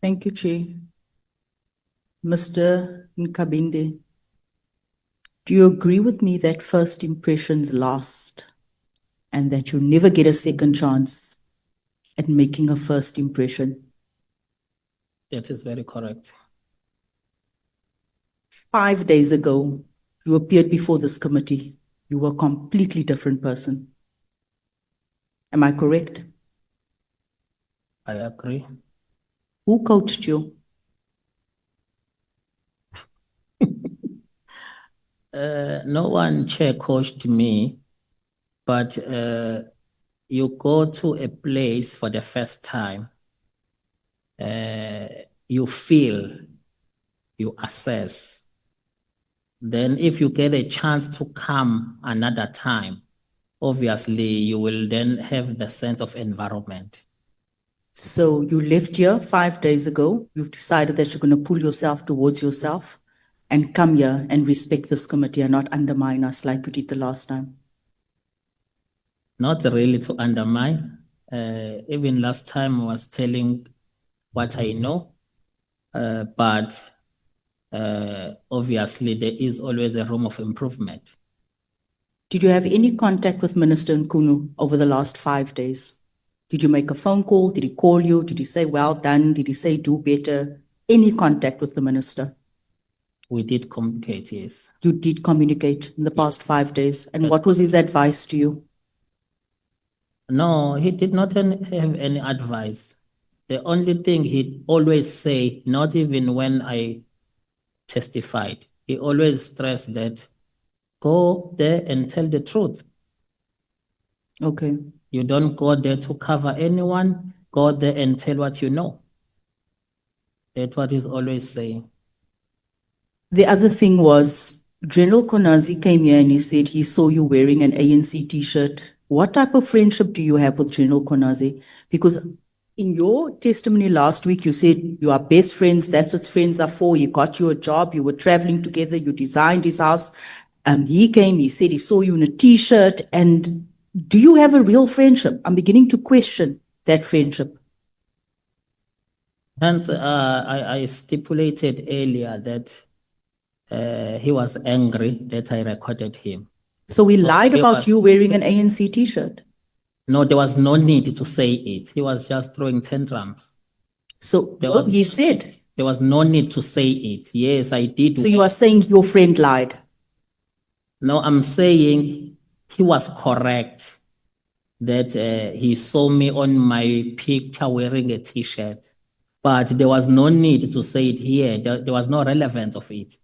Thank you, Chair. Mr. Nkabinde, do you agree with me that first impressions last and that you never get a second chance at making a first impression? That is very correct. 5 days ago, you appeared before this committee. You were a completely different person. Am I correct? I agree. Who coached you? No one chair coached me, but you go to a place for the first time, you feel, you assess. Then if you get a chance to come another time, obviously you will then have the sense of environment. So you left here 5 days ago. You've decided that you're going to pull yourself towards yourself and come here and respect this committee and not undermine us like you did the last time. Not really to undermine. Even last time I was telling what I know, but obviously there is always a room of improvement. Did you have any contact with Minister Nkunu over the last 5 days? Did you make a phone call? Did he call you? Did he say, well done? Did he say, do better? Any contact with the minister? We did communicate, yes. You did communicate in the past 5 days. And what was his advice to you? No, he did not have any advice. The only thing he'd always say, not even when I testified, he always stressed that go there and tell the truth. Okay. You don't go there to cover anyone, go there and tell what you know. That's what he's always saying. The other thing was, General Konazi came here and he said he saw you wearing an ANC t-shirt. What type of friendship do you have with General Konazi? Because in your testimony last week, you said you are best friends. That's what friends are for. He got you a job. You were traveling together. You designed his house. He came, he said he saw you in a t-shirt. And do you have a real friendship? I'm beginning to question that friendship. Hence, I stipulated earlier that he was angry that I recorded him. So we lied about you wearing an ANC t-shirt. No, there was no need to say it. He was just throwing tantrums. So he said. There was no need to say it. Yes, I did. So you are saying your friend lied? No, I'm saying he was correct that he saw me on my picture wearing a t-shirt. But there was no need to say it here. There was no relevance of it.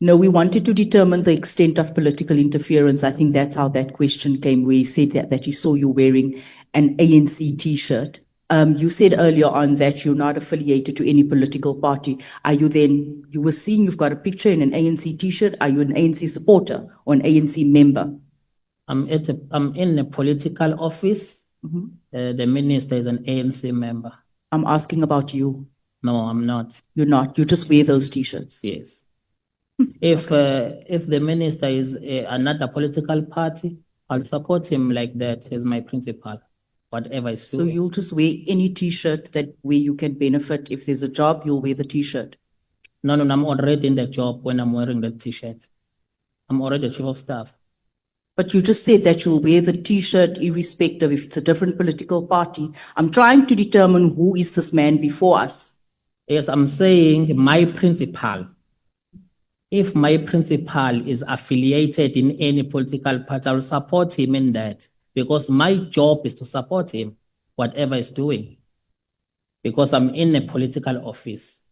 No, we wanted to determine the extent of political interference. I think that's how that question came, where he said that he saw you wearing an ANC t-shirt. You said earlier on that you're not affiliated to any political party. Are you then, you were seeing you've got a picture in an ANC t-shirt. Are you an ANC supporter or an ANC member? I'm in a political office. The minister is an ANC member. I'm asking about you. No, I'm not. You're not. You just wear those t-shirts. Yes. If the minister is another political party, I'll support him like that as my principal, whatever is doing. So you'll just wear any t-shirt that where you can benefit. If there's a job, you'll wear the t-shirt. No, I'm already in the job when I'm wearing the t-shirt. I'm already the chief of staff. But you just said that you'll wear the t-shirt irrespective if it's a different political party. I'm trying to determine who is this man before us. Yes, I'm saying my principal. If my principal is affiliated in any political party, I will support him in that because my job is to support him, whatever he's doing, because I'm in a political office.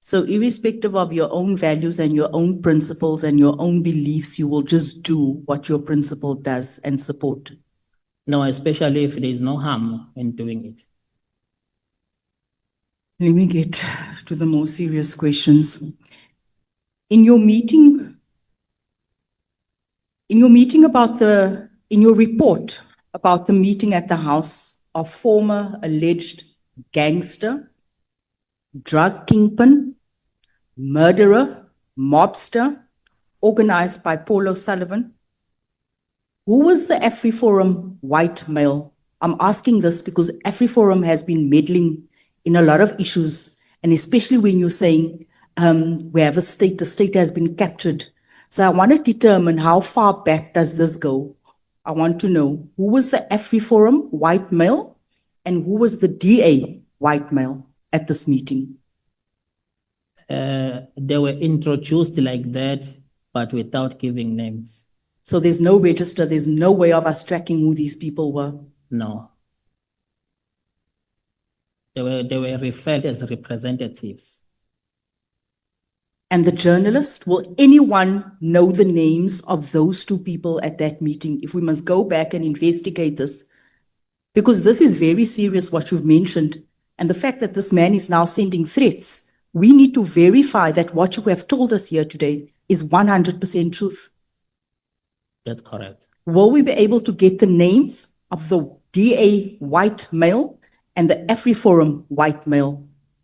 So irrespective of your own values and your own principles and your own beliefs, you will just do what your principal does and support? No, especially if there is no harm in doing it. Let me get to the more serious questions. In your meeting about in your report about the meeting at the house of former alleged gangster, drug kingpin, murderer, mobster, organized by Paul O'Sullivan, who was the AfriForum white male? I'm asking this because AfriForum has been meddling in a lot of issues, and especially when you're saying we have a state, the state has been captured. So I want to determine how far back does this go. I want to know who was the AfriForum white male and who was the DA white male at this meeting. They were introduced like that, but without giving names. So there's no register, there's no way of us tracking who these people were. No. They were referred as representatives. And the journalist, will anyone know the names of those two people at that meeting if we must go back and investigate this? Because this is very serious, what you've mentioned. And the fact that this man is now sending threats, we need to verify that what you have told us here today is 100% truth. That's correct. Will we be able to get the names of the DA white male and the AfriForum white male?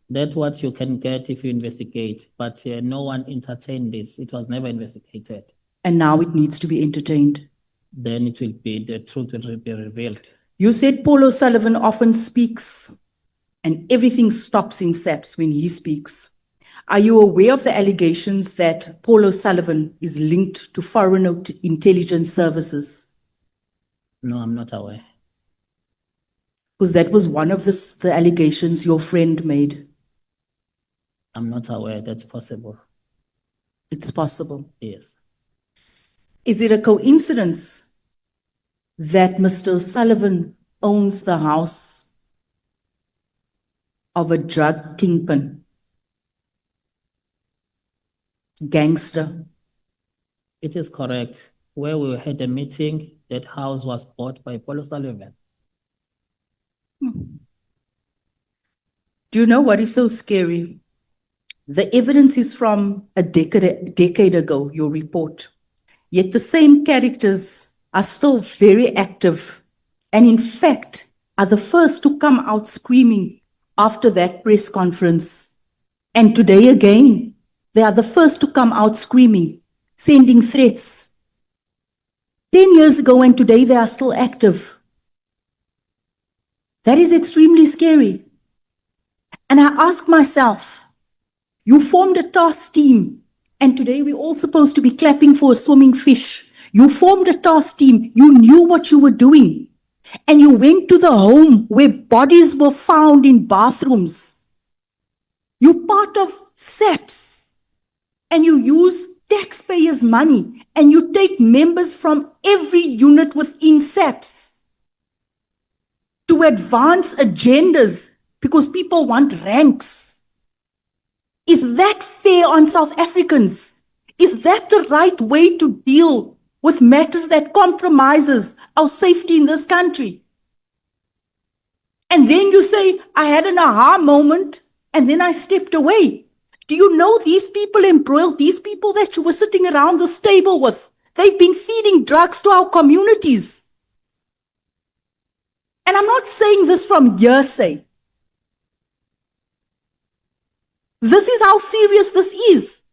That's what you can get if you investigate, but no one entertained this. It was never investigated. And now it needs to be entertained. Then it will be, the truth will be revealed. You said Paul O'Sullivan often speaks and everything stops in SAPS when he speaks. Are you aware of the allegations that Paul O'Sullivan is linked to foreign intelligence services? No, I'm not aware. Because that was one of the allegations your friend made. I'm not aware that's possible. It's possible. Yes. Is it a coincidence that Mr. O'Sullivan owns the house of a drug kingpin, gangster? It is correct. Where we had a meeting, that house was bought by Paul O'Sullivan. Do you know what is so scary? The evidence is from a decade ago, your report. Yet the same characters are still very active and in fact are the first to come out screaming after that press conference. And today again, they are the first to come out screaming, sending threats. 10 years ago and today they are still active. That is extremely scary. And I ask myself, you formed a task team, and today we're all supposed to be clapping for a swimming fish. You formed a task team, you knew what you were doing, and you went to the home where bodies were found in bathrooms. You're part of SAPS, and you use taxpayers' money, and you take members from every unit within SAPS to advance agendas because people want ranks. Is that fair on South Africans? Is that the right way to deal with matters that compromises our safety in this country? And then you say, I had an aha moment and then I stepped away. Do you know these people embroiled, these people that you were sitting around this table with, they've been feeding drugs to our communities. And I'm not saying this from hearsay. This is how serious this is.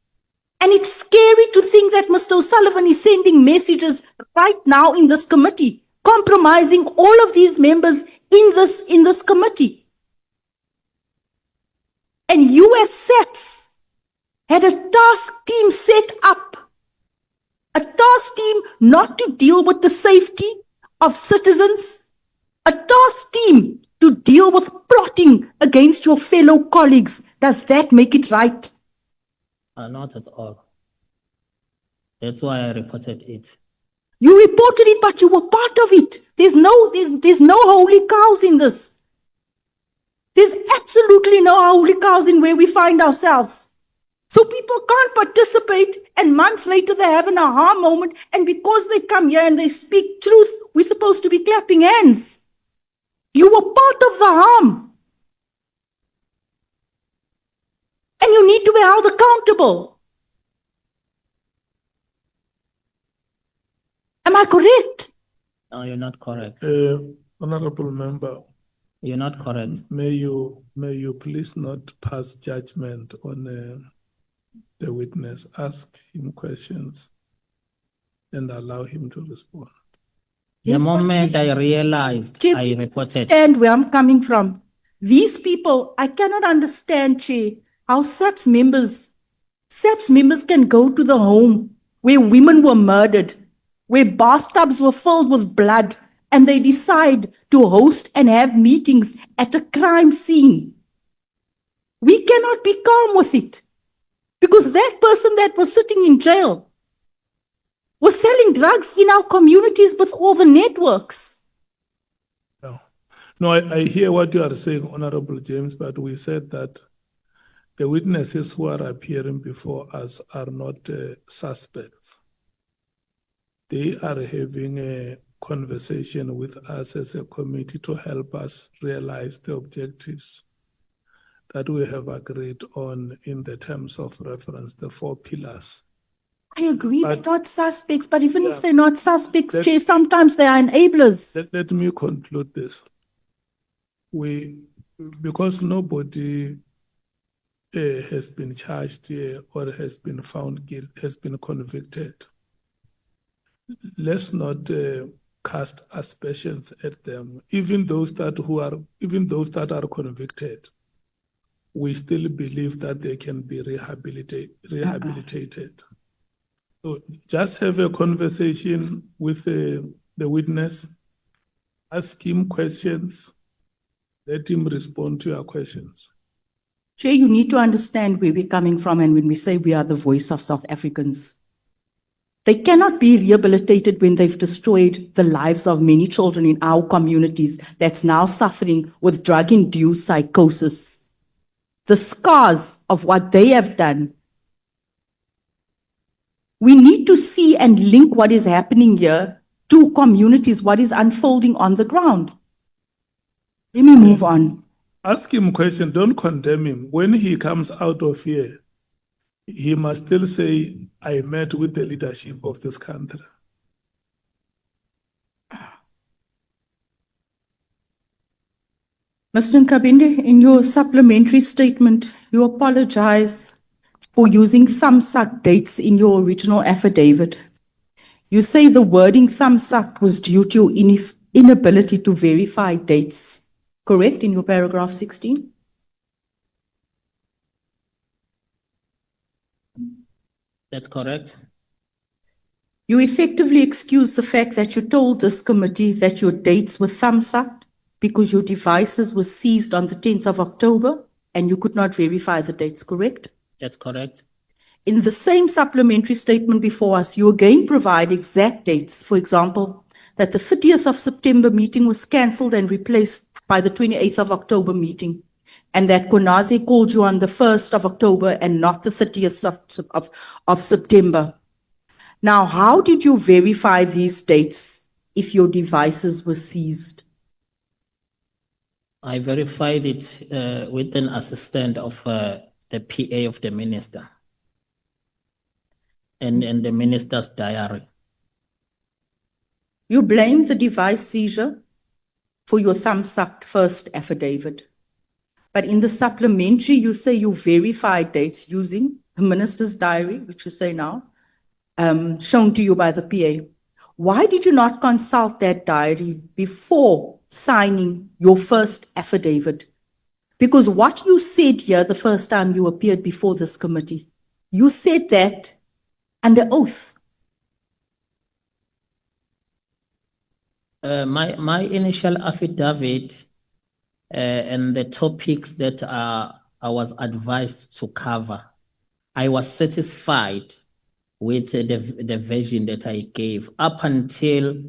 And it's scary to think that Mr. O'Sullivan is sending messages right now in this committee, compromising all of these members in this committee. And you as SAPS had a task team set up. A task team not to deal with the safety of citizens. A task team to deal with plotting against your fellow colleagues. Does that make it right? Not at all. That's why I reported it. You reported it, but you were part of it. There's no holy cows in this. There's absolutely no holy cows in where we find ourselves. So people can't participate, and months later they have an aha moment, and because they come here and they speak truth, we're supposed to be clapping hands. You were part of the harm. And you need to be held accountable. Am I correct? No, you're not correct. Honorable member, You're not correct. may you please not pass judgment on the witness. Ask him questions and allow him to respond. The Yes, but moment I realized, Chief, I reported. Stand where I'm coming from. These people, I cannot understand, Chair, how SAPS members can go to the home where women were murdered, where bathtubs were filled with blood, and they decide to host and have meetings at a crime scene. We cannot be calm with it because that person that was sitting in jail was selling drugs in our communities with all the networks. No, I hear what you are saying, Honorable James, but we said that the witnesses who are appearing before us are not suspects. They are having a conversation with us as a committee to help us realize the objectives that we have agreed on in the terms of reference, the 4 pillars. I agree, But- they're not suspects, but even Yeah. if they're not suspects, That- Chair, sometimes they are enablers. Let me conclude this. Because nobody has been charged here or has been found guilty, has been convicted, let's not cast aspersions at them. Even those that are convicted, we still believe that they can be rehabilitated. So just have a conversation with the witness, ask him questions, let him respond to your questions. Chair, you need to understand where we're coming from and when we say we are the voice of South Africans. They cannot be rehabilitated when they've destroyed the lives of many children in our communities that's now suffering with drug-induced psychosis. The scars of what they have done. We need to see and link what is happening here to communities, what is unfolding on the ground. Let me move on. Ask him question, don't condemn him. When he comes out of here, he must still say, I met with the leadership of this country. Mr. Nkabinde, in your supplementary statement, you apologize for using thumbsuck dates in your original affidavit. You say the wording thumbsuck was due to your inability to verify dates, correct, in your paragraph 16? That's correct. You effectively excuse the fact that you told this committee that your dates were thumbsucked because your devices were seized on the 10th of October and you could not verify the dates, correct? That's correct. In the same supplementary statement before us, you again provide exact dates. For example, that the 30th of September meeting was cancelled and replaced by the 28th of October meeting, and that Konazi called you on the 1st of October and not the 30th of September. Now, how did you verify these dates if your devices were seized? I verified it with an assistant of the PA of the minister and the minister's diary. You blame the device seizure for your thumbsucked first affidavit. But in the supplementary, you say you verified dates using the minister's diary, which you say now, shown to you by the PA. Why did you not consult that diary before signing your first affidavit? Because what you said here the first time you appeared before this committee, you said that under oath. My initial affidavit and the topics that I was advised to cover, I was satisfied with the version that I gave up until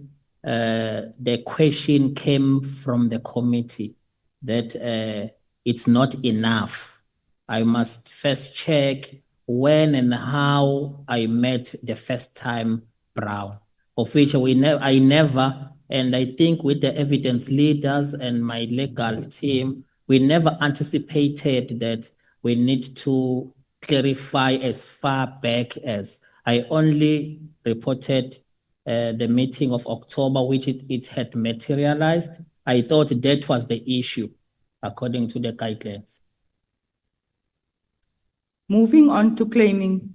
the question came from the committee that it's not enough. I must first check when and how I met the first time Brown, of which I never, and I think with the evidence leaders and my legal team, we never anticipated that we need to clarify as far back as I only reported the meeting of October, which it had materialized. I thought that was the issue, according to the guidelines. Moving on to claiming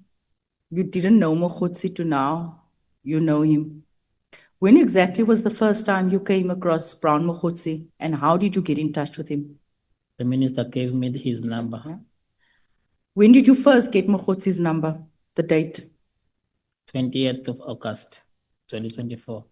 you didn't know Mokhotsi to now you know him. When exactly was the first time you came across Brown Mokhotsi and how did you get in touch with him? The minister gave me his number, When did you first get Mogotsi's number? The date? 28th of August, 2024.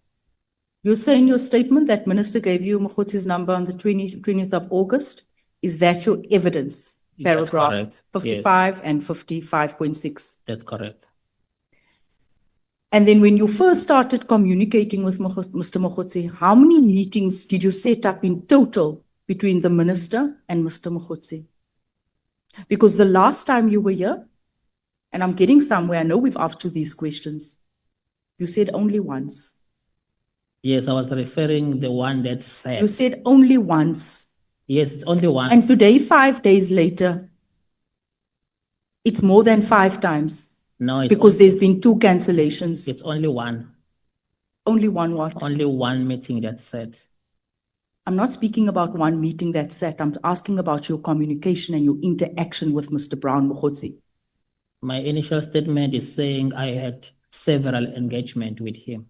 You say in your statement that minister gave you Mogotsi's number on the 20th of August. Is that your evidence? That's Paragraph correct. Yes. 55 and 55.6. That's correct. And then when you first started communicating with Mr. Mogotsi, how many meetings did you set up in total between the minister and Mr. Mogotsi? Because the last time you were here, and I'm getting somewhere, I know we've asked you these questions, you said only once. Yes, I was referring the one that said. You said only once. Yes, it's only one. And today, 5 days later, it's more than 5 times No, it's because there's been 2 cancellations. it's only one. Only one what? Only one meeting that said. I'm not speaking about one meeting that's set. I'm asking about your communication and your interaction with Mr. Brown Mogotsi. My initial statement is saying I had several engagement with him.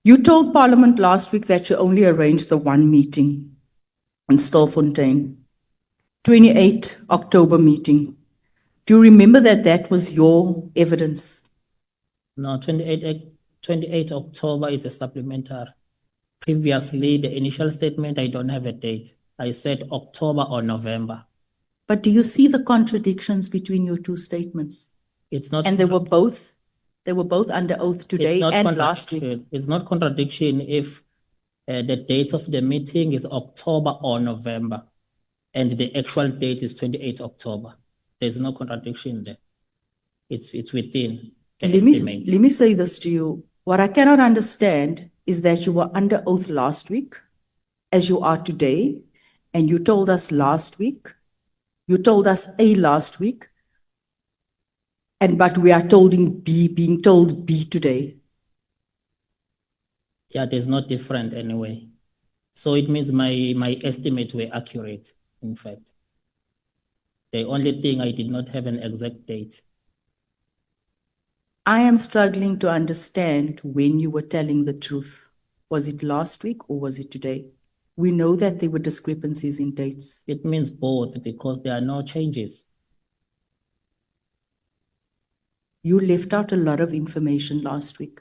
You told Parliament last week that you only arranged the one meeting in Stilfontein, 28 October meeting. Do you remember that that was your evidence? No, 28 October is a supplementary. Previously, the initial statement, I don't have a date. I said October or November. But do you see the contradictions between your 2 statements? It's not. And they were both under oath today and last week. It's not contradiction if the date of the meeting is October or November, and the actual date is 28 October. There's no contradiction there. It's within the estimate. Let me say this to you. What I cannot understand is that you were under oath last week, as you are today, and you told us last week, you told us A last week, but we are being told B today. Yeah, there's no different anyway. So it means my estimates were accurate, in fact. The only thing I did not have an exact date. I am struggling to understand when you were telling the truth. Was it last week or was it today? We know that there were discrepancies in dates. It means both because there are no changes. You left out a lot of information last week.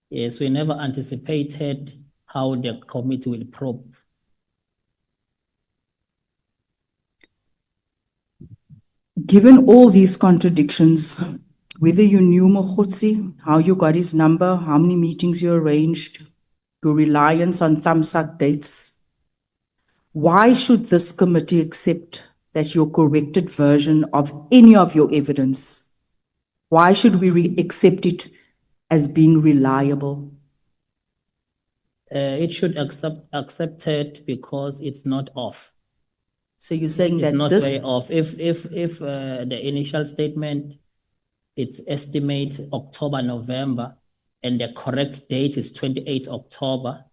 Yes, we never anticipated how the committee will probe. Given all these contradictions, whether you knew Mogotsi, how you got his number, how many meetings you arranged, your reliance on thumbsuck dates, why should this committee accept that your corrected version of any of your evidence? Why should we accept it as being reliable? It should accept it because it's not off. So you're saying It's that not this, way off. If the initial statement, it's estimate October, November, and the correct date is 28 October,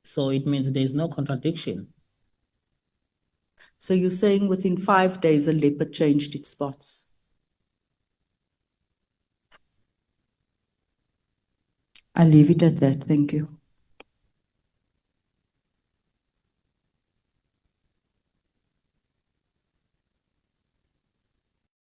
so it means there's no contradiction. so you're saying within 5 days, a leopard changed its spots. I'll leave it at that. Thank you.